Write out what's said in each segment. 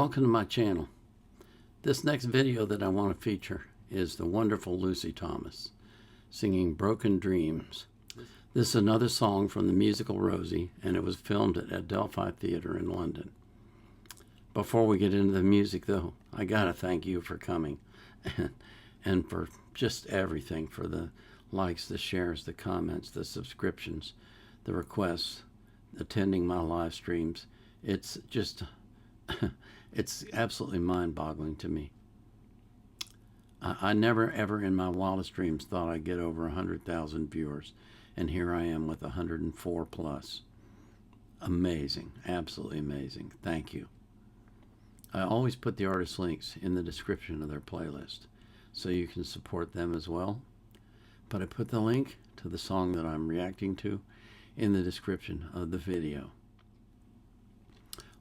welcome to my channel. This next video that I want to feature is the wonderful Lucy Thomas singing Broken Dreams. This is another song from the musical Rosie, and it was filmed at Adelphi Theatre in London. Before we get into the music though, I gotta thank you for coming and for just everything, for the likes, the shares, the comments, the subscriptions, the requests, attending my live streams. It's just it's absolutely mind-boggling to me. I never ever in my wildest dreams thought I'd get over 100,000 viewers, and here I am with 104 plus. Amazing, absolutely amazing. Thank you. I always put the artist links in the description of their playlist so you can support them as well, but I put the link to the song that I'm reacting to in the description of the video.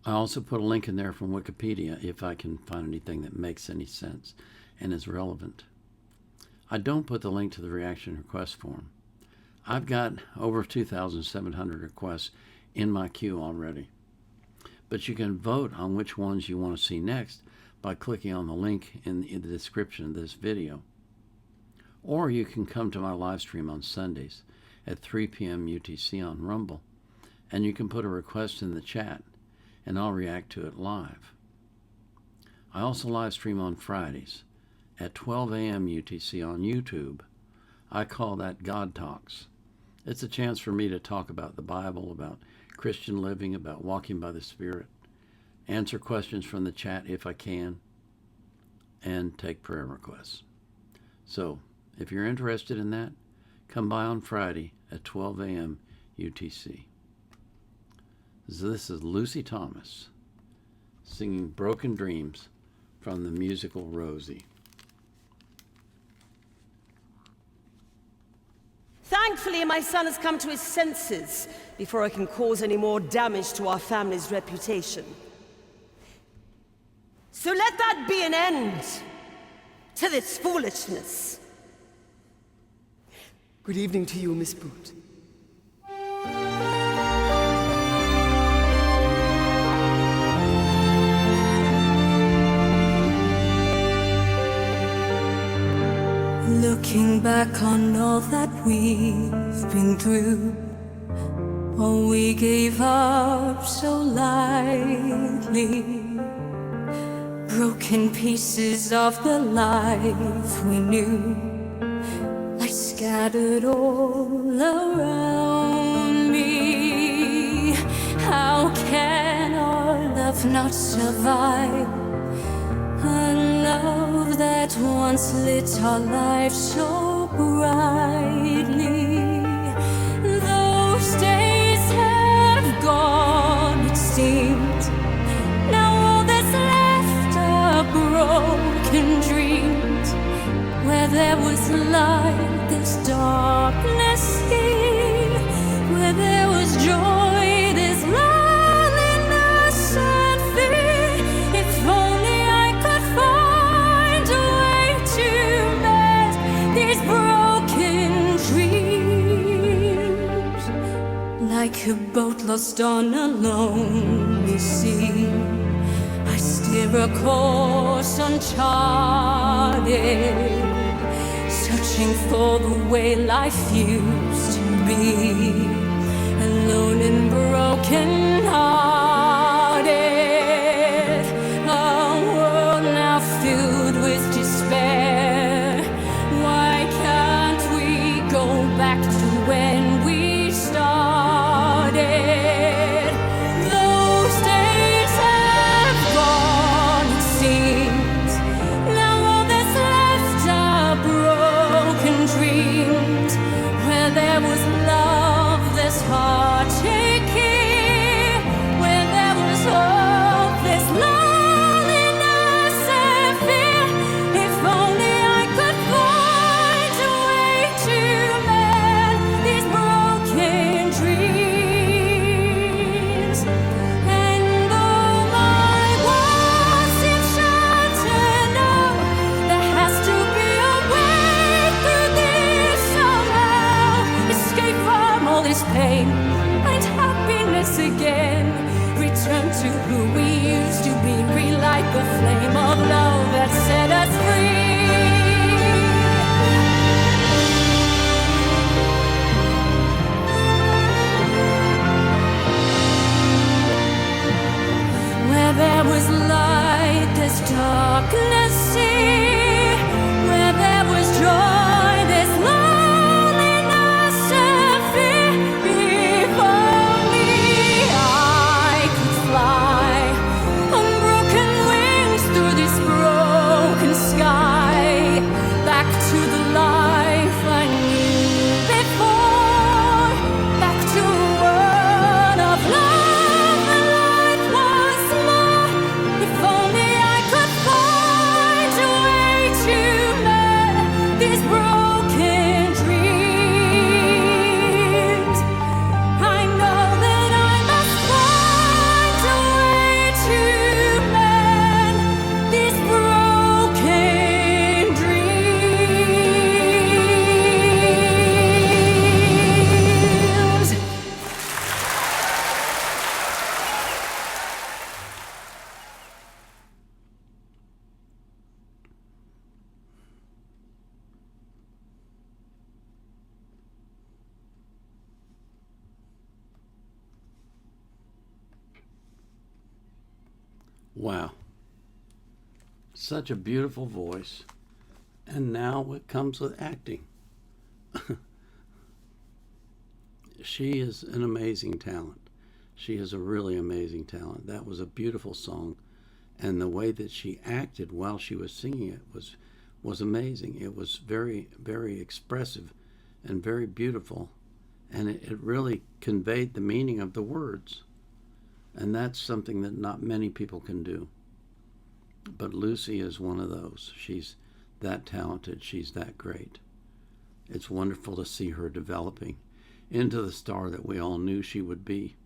I also put a link in there from Wikipedia if I can find anything that makes any sense and is relevant. I don't put the link to the reaction request form. I've got over 2,700 requests in my queue already. But you can vote on which ones you want to see next by clicking on the link in the description of this video. Or you can come to my live stream on Sundays at 3 p.m. UTC on Rumble, and you can put a request in the chat and I'll react to it live. I also live stream on Fridays at 12 a.m. UTC on YouTube. I call that God Talks. It's a chance for me to talk about the Bible, about Christian living, about walking by the Spirit, answer questions from the chat if I can, and take prayer requests. So, if you're interested in that, come by on Friday at 12 a.m. UTC. So this is Lucy Thomas singing Broken Dreams from the musical Rosie. Thankfully, my son has come to his senses before I can cause any more damage to our family's reputation. So let that be an end to this foolishness. Good evening to you, Miss Boot. Looking back on all that we've been through, all we gave up so lightly, broken pieces of the life we knew, lie scattered all around me. How can our love not survive? A love that once lit our lives so brightly. Those days have gone, it seems. Now all that's left are broken dreams. Where there was light, there's darkness here. Where there was joy, there's loneliness and fear. If only like a boat lost on a lonely sea, I steer a course uncharted, searching for the way life used to be, alone and broken hearted. A world now filled with despair. Why can't we go back to when we started? Those days have gone, it seems. Now all that's left are broken dreams. Where there was love, there's heartache here. Where there was hope, there's loneliness and fear. If only I could find a way to mend these broken dreams. And though my walls seem shattered now, there has to be a way through this somehow. Escape from all this pain and happiness again. return to who we used to be, relight the flame of love that set us free. Where there was light, there's darkness, see. Where there was joy, there's loneliness and fear. If only I could fly on broken wings through this broken sky, back to the life I knew before, back to a world of love. If only I could find a way to mend these broken dreams. I know that I must find a way to mend these broken dreams. Wow. Such a beautiful voice. And now it comes with acting. She is an amazing talent. She is a really amazing talent. That was a beautiful song. And the way that she acted while she was singing it was amazing. It was very, very expressive and very beautiful. And it really conveyed the meaning of the words. And that's something that not many people can do. But Lucy is one of those. She's that talented. She's that great. It's wonderful to see her developing into the star that we all knew she would be.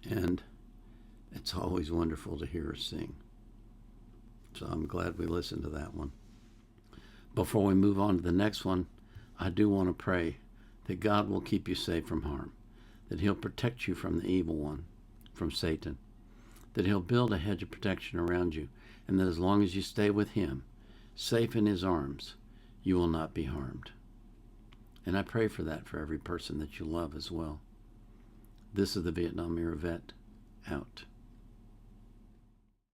And it's always wonderful to hear her sing. So I'm glad we listened to that one. Before we move on to the next one, I do want to pray that God will keep you safe from harm, that He'll protect you from the evil one, from Satan, that He'll build a hedge of protection around you, and that as long as you stay with Him, safe in His arms, you will not be harmed. And I pray for that for every person that you love as well. This is the Vietnam Era Vet, out.